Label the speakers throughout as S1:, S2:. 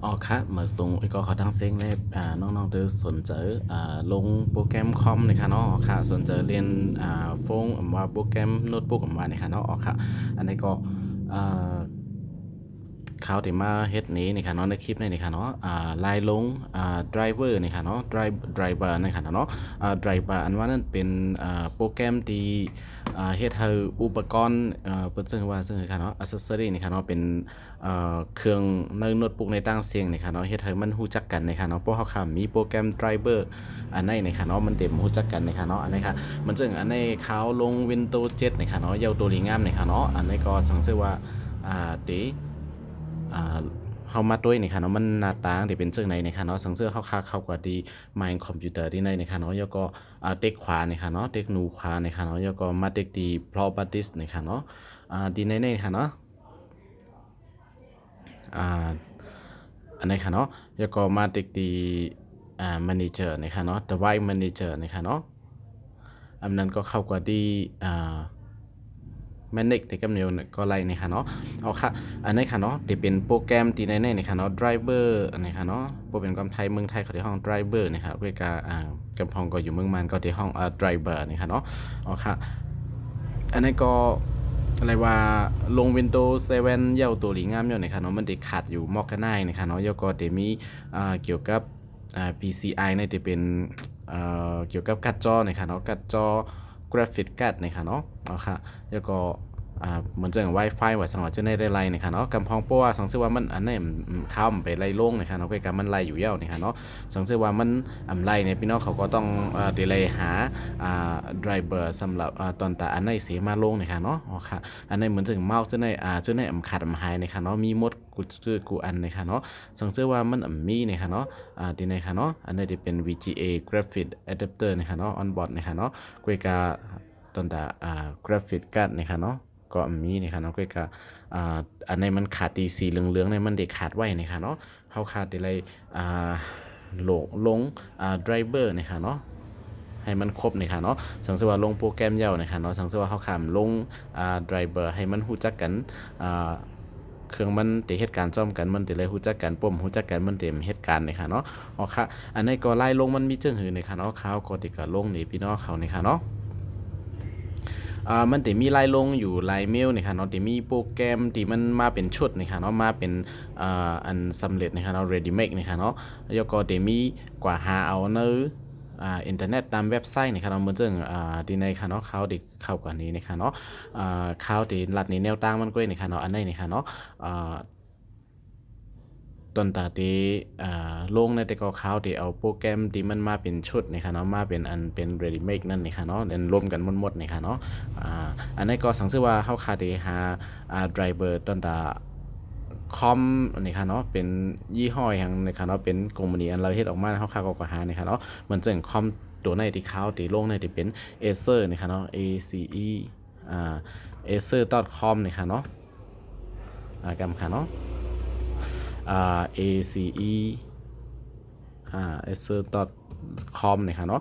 S1: อ๋อครับมาส่งไอ้ก็เขาตั้งเซ็งเลยน้องๆเตอสนใจลงโปรแกรมคอมนะคะเนาะอ๋อค่ะสนใจเรียนโฟงว่าโปรแกรมโน้ตบุ๊กว่านะคะเนาะอ๋อค่ะอันนี้ก็อ่า เขาที่มาเฮ็ดนี้นี่ค่ะเนาะในคลิปนี้นี่ค่ะเนาะลายลงdriver นี่ค่ะเนาะ driver นี่ค่ะเนาะdriver อันว่านั่นเป็นโปรแกรมที่เฮ็ดให้อุปกรณ์เปิ้นซึ่งค่ะเนาะ accessory นี่ค่ะเนาะเป็นเครื่องในโน้ตบุ๊กในต่างเสียงนี่ค่ะเนาะเฮ็ดให้มันรู้จักกันนี่ค่ะเนาะเพราะเขามีโปรแกรม driver อันนี้นี่ค่ะเนาะมันเต็มรู้จักกันนี่ค่ะเนาะอันนี้ค่ะมันจึงอันนี้เขาลง Windows 7นี่ค่ะเนาะยาวตัวดีงามนี่ค่ะเนาะอันนี้ก็สังเกตว่าตี เฮามาด้วยนี่ค่ะเนาะมันหน้าต่างที่เป็นจังไดนี่ค่ะเนาะสังเสือเข้ากับที่ My Computer ที่ในนี่ค่ะเนาะแล้วก็เต็กขวานี่ค่ะเนาะเต็กนูขวานี่ค่ะเนาะแล้วก็มาเต็กที่ Properties นี่ค่ะเนาะที่ในนี่ค่ะเนาะอ่าอันนี้ค่ะเนาะแล้วก็มาเต็กที่Manager นี่ค่ะเนาะ Device Manager นี่ค่ะเนาะอันนั้นก็เข้ากับที่แมนิกในกำเนิดก็ไล่นี่ค่ะเนาะเอาค่ะอันนี้ค่ะเนาะที่เป็นโปรแกรมที่ในนี่ค่ะเนาะ driver อันนี้ค่ะเนาะโปรเป็นความไทยเมืองไทยเขาที่ห้อง driver นี่ค่ะเวกากำพองก็อยู่เมืองมันก็ที่ห้องdriver นี่ค่ะเนาะเอาค่ะอันนี้ก็อะไรว่าลง Windows 7เย้าตัวหลีงามอยู่นี่ค่ะเนาะมันได้ขาดอยู่มอกกันได้นี่ค่ะเนาะแล้วก็ได้มีเกี่ยวกับPCI เนี่ยจะเป็นเกี่ยวกับการ์ดจอนี่ค่ะเนาะการ์ดจอกราฟิกการ์ดนี่ค่ะเนาะเอาค่ะแล้วก็เหมือนจะอย่าง Wi-Fi ว่าสังหวะจะได้ไล่นี่ค่ะเนาะกำพองเพราะว่าสังเกตว่ามันอันนี้ข้ามไปไล่ลงนี่ค่ะเนาะก็การมันไล่อยู่เย้านี่ค่ะเนาะสังเกตว่ามันไล่เนี่ยพี่น้องเขาก็ต้องดีเลยหาdriver สำหรับตอนแต่อันไหนเสียมาลงนี่ค่ะเนาะอ๋อค่ะอันนี้เหมือนถึงเมาส์จะได้ขาดหายนี่ค่ะเนาะมีหมดกูอันนี่ค่ะเนาะสังเกตว่ามันมีนี่ค่ะเนาะที่นี่ค่ะเนาะอันนี้จะเป็น VGA Graphic Adapter นี่ค่ะเนาะ on board นี่ค่ะเนาะก็การตอนแต่graphic card นี่ค่ะเนาะก็มีนี่ค่ะเนาะก็การอันนี้มันขาดตีสีเหลืองๆเนี่ยมันเด็กขาดไว้นี่ค่ะเนาะเขาขาดอะไรลงdriver นี่ค่ะเนาะให้มันครบนี่ค่ะเนาะสังเกตว่าลงโปรแกรมยาวนี่ค่ะเนาะสังเกตว่าเขาขามลงdriver ให้มันรู้จักกันเครื่องมันติเหตุการณ์ซ่อมกันมันติเลยฮู้จักกันปุ่มฮู้จักกันมันเต็มเหตุการณ์นี่ค่ะเนาะอ๋อค่ะอันนี้ก็ไล่ลงมันมีจังหือนี่ค่ะเนาะเขาก็ติก็ลงนี่พี่น้องเขานี่ค่ะเนาะมันจะมีไล่ลงอยู่ไล่เมลนี่ค่ะเนาะจะมีโปรแกรมที่มันมาเป็นชุดนี่ค่ะเนาะมาเป็นอันสำเร็จนี่ค่ะเนาะ ready make นี่ค่ะเนาะแล้วก็จะมีกว่าหาเอาเนออินเทอร์เน็ตตามเว็บไซต์นี่ค่ะเนาะเหมือนซึ่งดีในค่ะเนาะเขาได้เข้ากว่านี้นี่ค่ะเนาะเขาที่รัดนี้แนวตั้งมันก็นี่ค่ะเนาะอันนี้นี่ค่ะเนาะตอนตาที่ลงในแต่ก็เขาที่เอาโปรแกรมที่มันมาเป็นชุดนี่ค่ะเนาะมาเป็นอันเป็น ready make นั่นนี่ค่ะเนาะเล่นรวมกันหมดๆนี่ค่ะเนาะอันนี้ก็สังเกตว่าเขาขาดหาdriver ตอนตาคอมนี่ค่ะเนาะเป็นยี่ห้ออย่างนี่ค่ะเนาะเป็นกลุ่มนี้อันเราเฮ็ดออกมาเขาก็หานี่ค่ะเนาะมันจะคอมตัวในที่เขาที่ลงในที่เป็น Acer นี่ค่ะเนาะ ACE acer.com นี่ค่ะเนาะกำค่ะเนาะACE acer.com นี่ค่ะเนาะ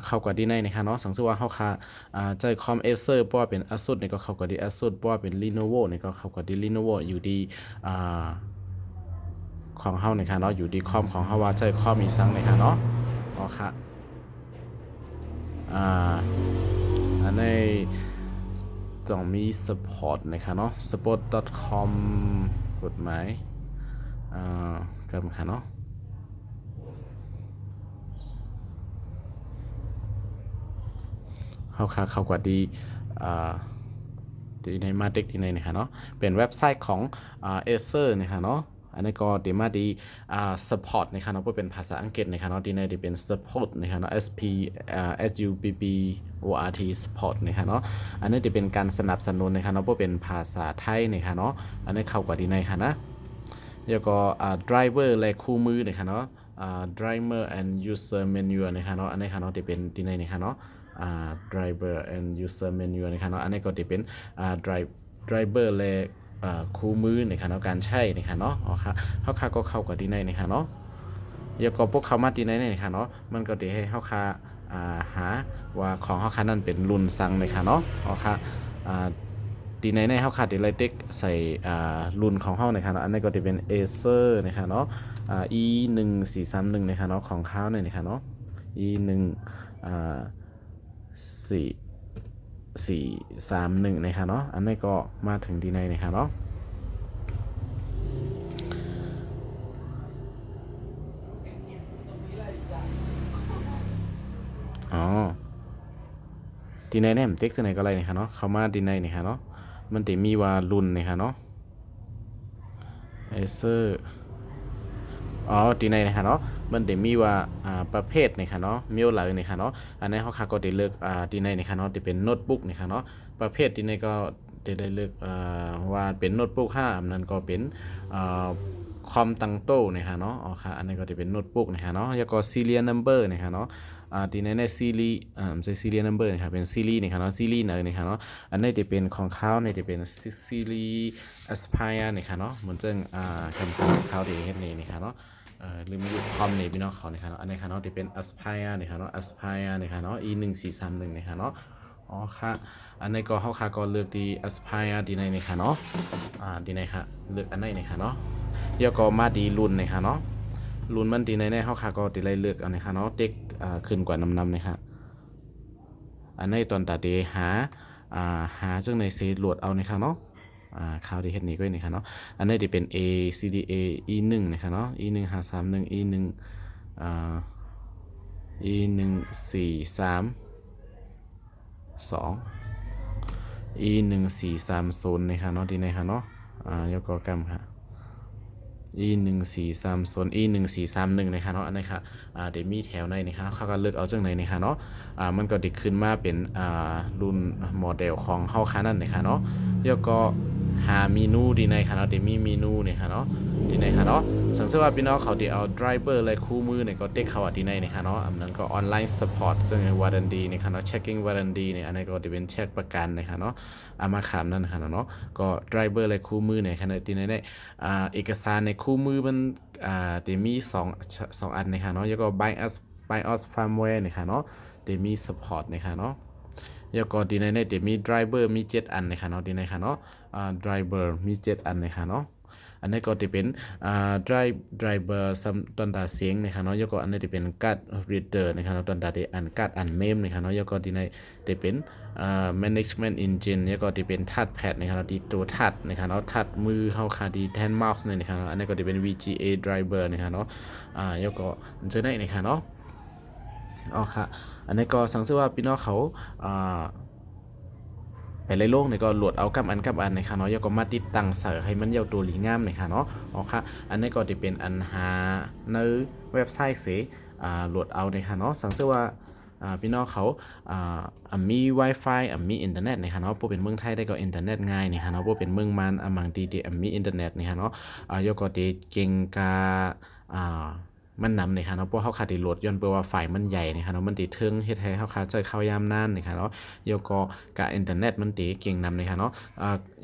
S1: เข้ากับดีในนี่ค่ะเนาะสังเกตว่าเขาค่ะใจคอม Acer เพราะว่าเป็น ASUS นี่ก็เข้ากับดี ASUS เพราะว่าเป็น Lenovo นี่ก็เข้ากับดี Lenovo อยู่ดีของเฮานี่ค่ะเนาะอยู่ดีคอมของเฮาว่าใจคอมมีซังนี่ค่ะเนาะอ๋อค่ะอันนี้ต้องมี support นะคะเนาะ support.com กฎหมายกันค่ะเนาะเข้ากว่าดีที่ในมาเด็กที่ในนะคะเนาะเป็นเว็บไซต์ของAcerนะคะเนาะอันนี้ก็ดีมาดีsupport นะคะเนาะเพื่อเป็นภาษาอังกฤษนะคะเนาะที่ในที่เป็น support นะคะเนาะ SUPPORT support นะคะเนาะอันนี้จะเป็นการสนับสนุนนะคะเนาะเพื่อเป็นภาษาไทยนะคะเนาะอันนี้เข้ากว่าดีในค่ะนะแล้วก็driver และคู่มือนะคะเนาะdriver and user menu นะคะเนาะอันนี้ค่ะเนาะจะเป็นที่ในนะคะเนาะdriver and user menu นะครับเนาะอันนี้ก็จะเป็นdriver และคู่มือนะครับเนาะการใช้นะครับเนาะอ๋อค่ะเขาค่าก็เข้ากับที่ในนะครับเนาะแล้วก็พวกเขามาที่ในนะครับเนาะมันก็จะให้เขาค่าหาว่าของเขาค่านั้นเป็นรุ่นสั่งนะครับเนาะอ๋อค่ะ ตีในเฮาขาดตีไลเต็กใส่รุ่นของเฮานะครับเนาะอันนี้ก็จะเป็น Acer นะครับเนาะE 1431นะครับเนาะของเขาเนี่ยนะครับเนาะ E 1431นะครับเนาะอันนี้ก็มาถึงดีในนะครับเนาะอ๋อดีในเนี่ยมันเต็กจะไหนก็ไรนะครับเนาะเข้ามาดีในนะครับเนาะมันจะมีว่ารุ่นนะครับเนาะ Acer อ๋อดีในนะครับเนาะมันจะมีว่าประเภทนะครับเนาะมีหลายนะครับเนาะอันนี้เขาก็ได้เลือกดีในนะครับเนาะจะเป็นโน้ตบุ๊กนะครับเนาะประเภทดีในก็ได้เลือกว่าเป็นโน้ตบุ๊ก5อันนั้นก็เป็นคอมตั้งโต๊ะนะครับเนาะอ๋อค่ะอันนี้ก็จะเป็นโน้ตบุ๊กนะครับเนาะแล้วก็ serial number นะครับเนาะทีในซีรีส์ไม่ใช่ serial number นะครับเป็นซีรีส์นะครับเนาะซีรีส์นะครับเนาะอันนี้จะเป็นของเขาเนี่ยจะเป็นซีรีส์ Aspire นะครับเนาะเหมือนจังคำเขาที่เฮ็ดนี่นะครับเนาะลืมยุคคอมนี่พี่น้องเขานะครับเนาะอันนี้ครับเนาะที่เป็น Aspire นะครับเนาะ Aspire นะครับเนาะ E1431นะครับเนาะอ๋อค่ะอันนี้ก็เขาค่ะก็เลือกที่ Aspire ที่ในนี่ค่ะเนาะที่ในค่ะเลือกอันไหนนี่ค่ะเนาะเดี๋ยวก็มาดีรุ่นนี่ค่ะเนาะรุ่นมันที่ในเขาค่ะก็ที่ไรเลือกอันนี้ค่ะเนาะเด็กขึ้นกว่านำนี่ค่ะอันนี้ตอนตาเดหาซึ่งในเซตโหลดเอานี่ค่ะเนาะข่าวที่เฮ็ดนี้ก็นี่ค่ะเนาะอันนี้จะเป็น ACDA E1 นะครับเนาะE1531 E1 E1432 E1430นะครับเนาะที่ไหนค่ะเนาะยกกกรรมค่ะ E1430 E1431นะครับเนาะอันนี้ค่ะเดี๋ยวมีแถวในนะครับเขาก็เลือกเอาจังไหนนะครับเนาะมันก็ดิขึ้นมาเป็นรุ่นโมเดลของเฮาคันนั้นนะครับเนาะแล้วก็หาเมนูดีในค่ะเนาะเดี๋ยวมีเมนูเนี่ยค่ะเนาะดีในค่ะเนาะสังเกตว่าพี่น้องเขาเดี๋ยวเอาไดรเวอร์อะไรคู่มือเนี่ยก็เด็กเขาดีในนะคะเนาะอันนั้นก็ออนไลน์ซัพพอร์ตซึ่งวารันดีนะคะเนาะเช็คกิ้งวารันดีเนี่ยอันนี้ก็จะเป็นเช็คประกันนะคะเนาะมาขามนั่นนะคะเนาะก็ไดรเวอร์อะไรคู่มือเนี่ยขณะที่ในได้เอกสารในคู่มือมันจะมีสองอันนะคะเนาะแล้วก็ BIOS firmware นะคะเนาะจะมี support นะคะเนาะแล้วก็ดีในเดี๋ยวมี driver มี7อันนะคะเนาะดีในค่ะเนาะdriver มี7อันนะคะเนาะอันนี้ก็จะเป็นdriver ตอนตาเสียงนะคะเนาะแล้วก็อันนี้จะเป็น card reader นะคะเนาะตอนตาที่อ่านการ์ดอ่านเมมนะคะเนาะแล้วก็ดีในจะเป็นmanagement engine แล้วก็จะเป็น touch pad นะคะเนาะที่ตัว touch นะคะเนาะ touch มือเข้าคาดีแทน mouse เนี่ยนะคะเนาะอันนี้ก็จะเป็น VGA driver นะคะเนาะแล้วก็จะได้นะคะเนาะอ๋อค่ะอันนี้ก็สังเกตว่าพี่น้องเขาไปเลยโลกเนี่ยก็โหลดเอากับอันนะคะเนาะแล้วก็มาติดตั้งเสริมให้มันยาวตัวหลีงามนะคะเนาะอ๋อค่ะอันนี้ก็จะเป็นอันหาในเว็บไซต์เสโหลดเอานะคะเนาะสังเกตว่าพี่น้องเขามี Wi-Fi มีอินเทอร์เน็ตนะคะเนาะพวกเป็นเมืองไทยได้ก็อินเทอร์เน็ตง่ายนะคะเนาะพวกเป็นเมืองมันบางทีที่มีอินเทอร์เน็ตนะคะเนาะแล้วก็จะเก่งกามันนำนะครับเนาะพวกเขาขาดโหลดย้อนเปว่าไฟล์มันใหญ่นะครับเนาะมันตีเทิงเฮ็ดให้เขาขาดใจเข้ายามนานนะครับเนาะแล้วก็กะอินเทอร์เน็ตมันตีเก่งนำนะครับเนาะ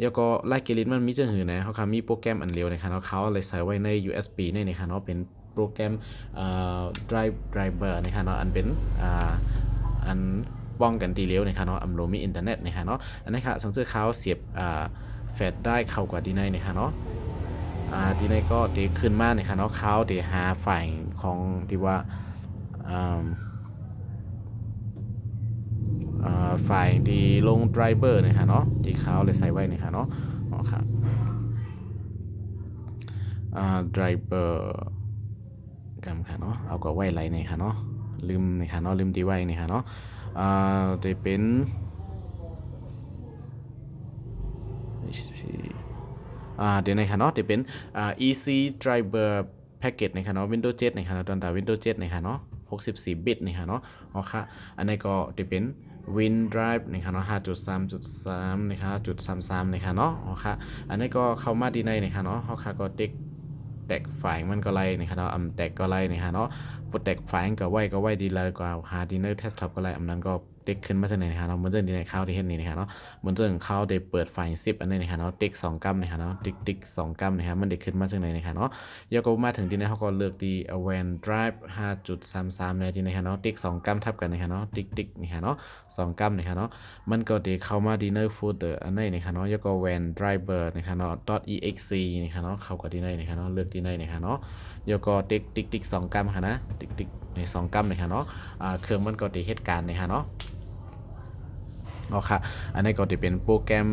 S1: แล้วก็ไลน์เกลิตมันมีจังหือนะเขาขามีโปรแกรมอันเร็วนะครับเนาะเขาเลยใส่ไว้ใน USB นี่นะครับเนาะเป็นโปรแกรมdriver นะครับเนาะอันเป็นอันป้องกันตีเร็วนะครับเนาะอันโลมีอินเทอร์เน็ตนะครับเนาะอันนี้ค่ะสังเกตเขาเสียบแฟลชได้เข้ากว่าดีในนะครับเนาะทีนี้ก็เดขึ้นมาเนี่ยค่ะเนาะเขาเดหาฝ่ายของที่ว่าฝ่ายที่ลงไดรเวอร์เนี่ยค่ะเนาะที่เขาเลยใส่ไว้เนี่ยค่ะเนาะอ๋อค่ะไดรเวอร์กันค่ะเนาะเอาก็ไว้ไรเนี่ยค่ะเนาะลืมเนี่ยค่ะเนาะลืมที่ไว้เนี่ยค่ะเนาะจะเป็นเดี๋ยวนะครับเนาะจะเป็นeasy driver package นะครับเนาะ Windows 7นะครับตอนแต่ Windows 7นะครับเนาะ64 บิตนะครับเนาะอ๋อค่ะอันนี้ก็จะเป็น WinDrive นะครับเนาะ 5.3.3 นะครับ.33นะครับเนาะอ๋อค่ะอันนี้ก็เข้ามาดีในนะครับเนาะเขาค่ะก็แตกไฟล์มันก็ไล่นะครับเนาะแตกก็ไล่นะครับเนาะปลดแตกไฟล์ก็ไว้ดีเลยกว่าหาดีในเทสท็อปก็ไล่อันนั้นก็ เด็กขึ้นมาจากไหนนะครับเนาะมันจะในข้าวที่เห็นนี่นะครับเนาะมันจะข้าวได้เปิดไฟซิปอันนี้นะครับเนาะติ๊ก2กัมนะครับเนาะติ๊ก2กัมนะครับมันเด็กขึ้นมาจากไหนนะครับเนาะยก็มาถึงที่นี่เขาก็เลือกที่ Avan Drive 5.33ในที่นี่ครับเนาะติ๊ก2กัมทับกันนะครับเนาะติ๊กนี่ครับเนาะ2กัมนะครับเนาะมันก็ได้เข้ามา Dinner Folder อันนี้นะครับเนาะยก็ Van Driver นะครับเนาะ .exe นะครับเนาะเข้ากับที่นี่นะครับเนาะเลือกที่นี่นะครับเนาะยก็ติ๊ก2กัมค่ะนะติ๊กใน2กัมนะครับเนาะเครื่องมันก็ได้เหตุการณ์นะครับเนาะโอเคอันนี้ก็จะเป็นโปรแกรม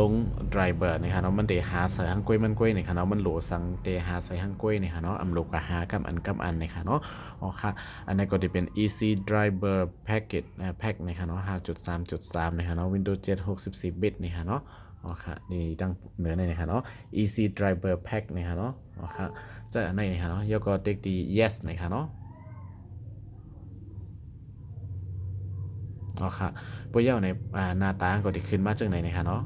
S1: ลง driver นะครับเนาะมันเดหาใส่ห้างกล้วยมันกล้วยนะครับเนาะมันโหลสั่งเดหาใส่ห้างกล้วยนะครับเนาะอำโหลกับหากำอันนะครับเนาะโอเคอันนี้ก็จะเป็น easy driver package pack นะครับเนาะ5.3.3นะครับเนาะ Windows 7 64 bit นะครับเนาะโอเคนี่ดังเหนือในนะครับเนาะ easy driver pack นะครับเนาะโอเคจะอันนี้นะครับเนาะแล้วก็ติ๊กดี yes นะครับเนาะอ๋อค่ะปยาวในหน้าตาก็ได้ขึ้นมาจากไหนนะครับเนาะ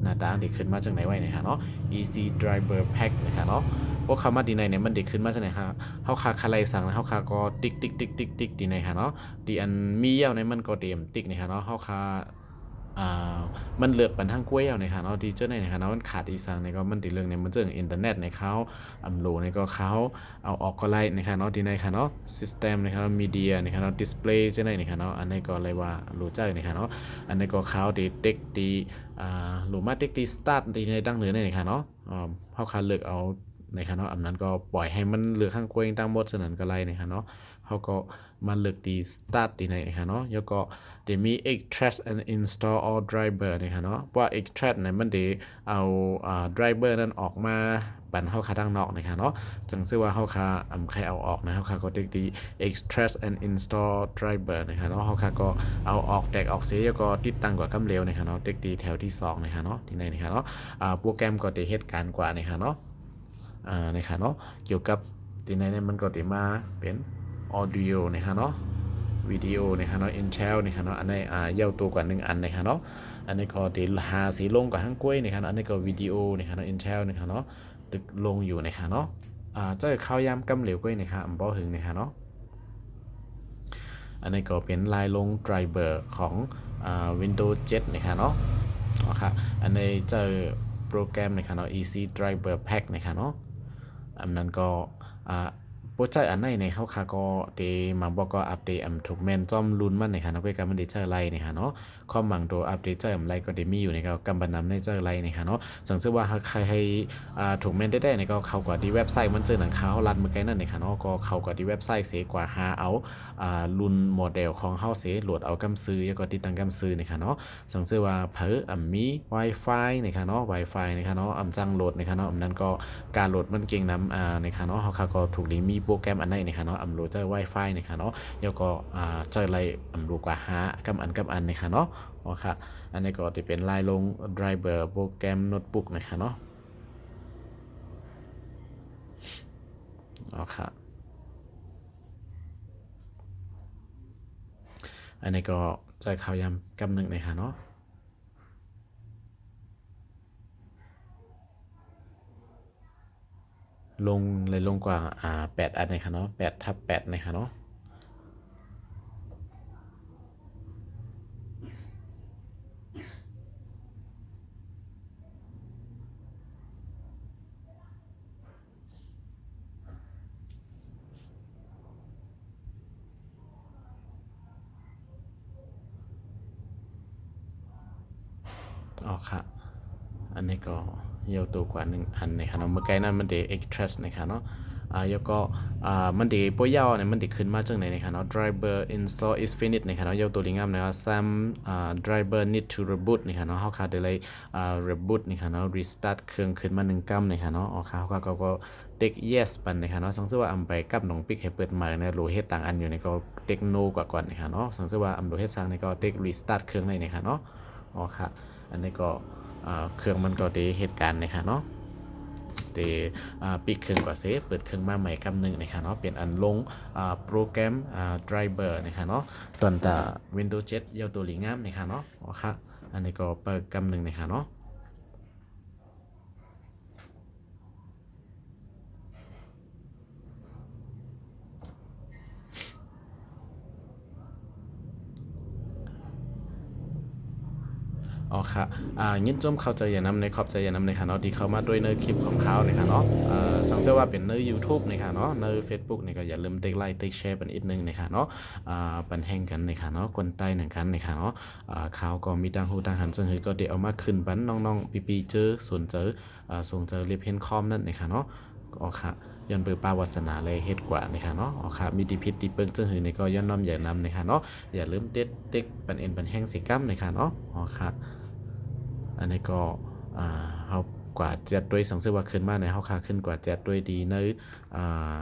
S1: หน้าตาได้ขึ้นมาจากไหนไว้นะครับเนาะ easy driver pack นะครับเนาะพวกคำว่าดีในเนี่ยมันได้ขึ้นมาจากไหนครับเขาคาคาไลสั่งแล้วเขาคาก็ติ๊กดีในครับเนาะดีอันมีเย้าในมันก็เต็มติ๊กนะครับเนาะเขาคาอ่ามันเลือกปันทั้งกล้วยเอาในค่ะเนาะดีเจอร์ในค่ะเนาะมันขาดอีสังในก็มันติเรื่องในมันเจออินเทอร์เน็ตในเขาอัมโหลในก็เขาเอาออกก็ไล่ในค่ะเนาะดีในค่ะเนาะซิสเต็มในค่ะเนาะมีเดียในค่ะเนาะดิสเพลย์เจอในค่ะเนาะอันนี้ก็เลยว่ารู้ใจในค่ะเนาะอันนี้ก็เขาดีเด็กดีหรือมาเด็กดีสตาร์ทดีในดังเหนือในค่ะเนาะเขาคาเลือกเอาในค่ะเนาะอันนั้นก็ปล่อยให้มันเหลือข้างกล้วยตั้งหมดฉะนั้นก็ไล่ในค่ะเนาะเขาก็มาเลือกดี start ดีในค่ะเนาะแล้วก็เดี๋ยวมี extract and install all driver นะคะเนาะว่า extract เนี่ยมันเดี๋ยวเอาdriver นั้นออกมาปั่นเข้าคาด้านนอกนะคะเนาะจังซึ่งว่าเข้าคาใครเอาออกนะเข้าคาก็ติ๊กดี extract and install driver นะคะเนาะเข้าคาก็เอาออกแตกออกเสียแล้วก็ติดตั้งกว่ากำเร็วนะคะเนาะติ๊กดีแถวที่2นะคะเนาะที่ไหนนะคะเนาะโปรแกรมก็ได้เหตุการณ์กว่านะคะเนาะนะคะเนาะเกี่ยวกับที่ไหนเนี่ยมันก็ได้มาเป็น audio นะคะเนาะวิดีโอนะครับเนาะ Intel นะครับเนาะอันนี้เย้าตัวกว่า1อันนะครับเนาะอันนี้ก็ตีหาสีลงกว่าห้างกล้วยนะครับอันนี้ก็วิดีโอนะครับเนาะ Intel นะครับเนาะตึกลงอยู่นะครับเนาะเจ้าข้าวยำกำเหลวกล้วยนะครับบ่หึงนะครับเนาะอันนี้ก็เป็นลายลง driver ของWindows 7นะครับเนาะครับอันนี้เจอโปรแกรมนะครับเนาะ Easy Driver Pack นะครับเนาะอันนั้นก็โปรเจกต์อันไหนในเขาค่ะก็เดมาบอกก็อัปเดตถูกแมนจอมลุนมันในค่ะเนาะเพื่อการมันได้เจอไรเนี่ยค่ะเนาะข้อมังตัวอัปเดตเจออะไรก็เดมีอยู่ในก็กำบันนำในเจอไรเนี่ยค่ะเนาะสังเกตว่าใครให้ถูกแมนได้ในก็เขากว่าที่เว็บไซต์มันเจอหนังเขารันเมื่อกี้นั่นเนี่ยค่ะเนาะก็เขากว่าที่เว็บไซต์เสียกว่าหาเอาลุนโมเดลของเขาเสียโหลดเอากำซื้อแล้วก็ติดตั้งกำซื้อเนี่ยค่ะเนาะสังเกตว่ามี Wi-Fi เนี่ยค่ะเนาะ Wi-Fi เนี่ยค่ะเนาะจังโหลดเนี่ยค่ะเนาะนั้นก็การโหลดมันเก่งนำเนี่ยค่ะเนาะเขาก็ถูกดีมีโปรแกรมอันไหนเนี่ยค่ะเนาะโหลดเจอ Wi-Fi เนี่ยค่ะเนาะแล้วก็เจออะไรรู้กว่าหากำอันเนี่ยค่ะเนาะอ๋อค่ะอันนี้ก็จะเป็นลายลง driver โปรแกรมโน้ตบุ๊กนะคะเนาะอ๋อค่ะอันนี้ก็ใจข่าวยำกำหนึ่งนะคะเนาะลงเลยลงกว่า8อันนะคะเนาะ8/8นะคะเนาะอ๋อค่ะอันนี้ก็เยาวตัวกว่า1อันนะคะเนาะเมื่อกี้นั้นมันเด extract นะคะเนาะแล้วก็มันเดปยาวเนี่ยมันเดขึ้นมาจังไหนนะคะเนาะ driver install is finished นะคะเนาะเยาวตัวลิงก์นะครับ some driver need to reboot นะคะเนาะเขาขาดเลย reboot นะคะเนาะ restart เครื่องขึ้นมา1กัมนะคะเนาะอ๋อเขาก็เด็ก yes ปันนะคะเนาะสังเกตว่าอำไปกับน้องปิ๊กให้เปิดใหม่ในโหลเฮ็ดต่างอันอยู่ในก็เด็ก no กว่าก่อนนะคะเนาะสังเกตว่าอำโหลเฮ็ดสร้างในก็เด็ก restart เครื่องในนะคะเนาะอ๋อค่ะอันนี้ก็เครื่องมันก็ได้เหตุการณ์นะคะเนาะแต่ปิดเครื่องก่อนเซฟเปิดเครื่องมาใหม่กำหนึ่งนะคะเนาะเปลี่ยนอันลงโปรแกรมdriver นะคะเนาะตอนแต่ Windows 7เยาวตัวหลีงามนะคะเนาะอ๋อค่ะอันนี้ก็เปิดกำหนึ่งนะคะเนาะ อ๋อค่ะยินจมเข้าใจอย่างนำในขอบใจอย่างนำในค่ะเนาะที่เข้ามาด้วยในคลิปของเขาในค่ะเนาะสังเกตว่าเป็นใน YouTube ในค่ะเนาะใน Facebook นี่ก็อย่าลืมติ๊กไลค์ติ๊กแชร์เป็นอีกนึงในค่ะเนาะปันแห่งกันในค่ะเนาะคนใต้หนึ่งกันในค่ะเนาะข่าวก็มีต่างหูต่างหันซึ่งเฮยก็เดี๋ยวเอามาขึ้นปันน้องๆปีๆเจอส่วนเจอส่งเจอเรียบเพียนคอมนั่นในค่ะเนาะอ๋อค่ะย้อนเปิดป้าวาสนาเลยเฮ็ดกว่านะคะเนาะอ๋อค่ะมีดีพิษดีเปิงซึ่งเฮยในก็ย้อนน้อมอย่านำนะคะเนาะอย่าลืมเด็ดเด็กปันเอ็นปันแห้งสีกัมนะคะเนาะอ๋อค่ะ อันนี้ก็เขากว่าจะด้วยสังเกตว่าขึ้นมาในเขาค่าขึ้นกว่าจะด้วยดีในอ่า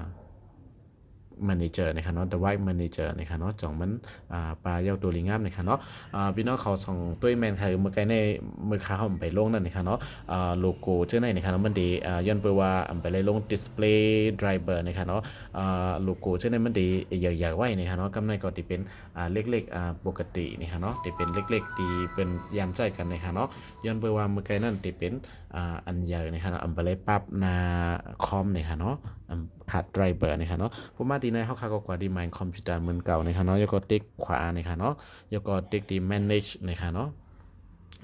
S1: manager นะครับเนาะ the right manager นะครับเนาะจ่องมันปลาเย้าตัวลิงามนะครับเนาะพี่น้องเขาส่งตัวแมนคือเมื่อกี้ในเมื่อค้าเขาไปลงนั่นนะครับเนาะโลโก้เจ้าไหนนะครับเนาะมันดีย้อนไปว่าไปเลยลง display driver นะครับเนาะโลโก้เจ้าไหนมันดีใหญ่ๆไว้นะครับเนาะกำไรก็ที่เป็นเล็กๆปกตินะครับเนาะที่เป็นเล็กๆที่เป็นยามใจกันนะครับเนาะย้อนไปว่าเมื่อกี้นั่นที่เป็นอันใหญ่นะครับเนาะไปเลยปั๊บนาคอมนะครับเนาะขาดไดรเวอร์นะครับเนาะผมมาดีในเขาก็กว่าดีไมค์คอมพิวเตอร์เหมือนเก่านะครับเนาะแล้วก็ติ๊กขวานะครับเนาะแล้วก็ติ๊กดี manage นะครับเนาะ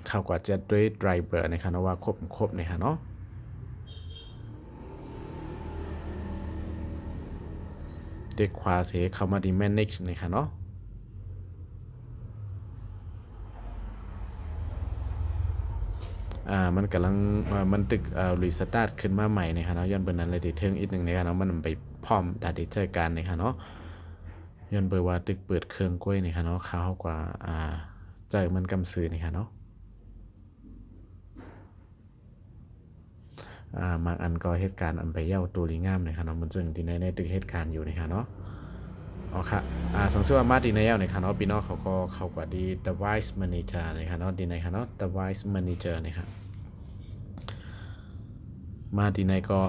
S1: เข้ากว่าจะด้วยไดรเวอร์นะครับเนาะว่าครบนะครับเนาะติ๊กขวาเสียเข้ามาดี manage นะครับเนาะมันกำลังมันตึกรีสตาร์ทขึ้นมาใหม่นะครับเนาะย้อนเบอร์นั้นเลยดิเทิงอีกหนึ่งนะครับเนาะมันไปพร้อมตัดดิเจอการนะครับเนาะย้อนเบอร์ว่าตึกเปิดเครื่องกล้วยนะครับเนาะเข้ากว่าใจมันกำซื้อนะครับเนาะบางอันก็เหตุการณ์อันไปเย้าตัวลีงามนะครับเนาะมันจึงที่ในตึกเหตุการณ์อยู่นะครับเนาะอ๋อค่ะสงสัยว่ามาดีในเย้านะครับเนาะพี่น้องเขาก็เข้ากว่าดี device manager นะครับเนาะดีในครับเนาะ device manager นะครับ มาที่ไหนก็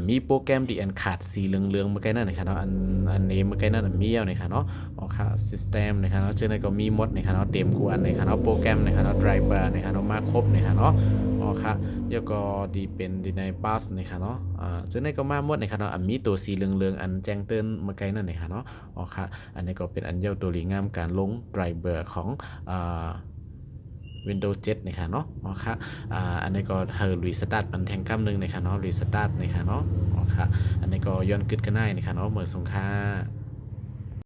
S1: มีโปรแกรมที่อันขาดสีเหลืองๆเมื่อกี้นั่นนะครับเนาะอันนี้เมื่อกี้นั่นมีแล้วนะครับเนาะอ๋อค่ะ system นะครับเนาะเจอในก็มีหมดนะครับเนาะเต็มกูอันนะครับเนาะโปรแกรมนะครับเนาะ driver นะครับเนาะมาครบนะครับเนาะอ๋อค่ะแล้วก็ดีเป็นดีใน bus นะครับเนาะเจอในก็มาหมดนะครับเนาะมีตัวสีเหลืองๆอันแจ้งเตือนเมื่อกี้นั่นนะครับเนาะอ๋อค่ะอันนี้ก็เป็นอันเย้าตัวดีงามการลง driver ของWindows 7นะครับเนาะอ๋อค่ะอันนี้ก็เฮอรีสตาร์ทมันแทงกำหนึ่งนะครับเนาะรีสตาร์ทนะครับเนาะอ๋อค่ะอันนี้ก็ย้อนกึดกันได้นะครับเนาะเมื่อสงค่า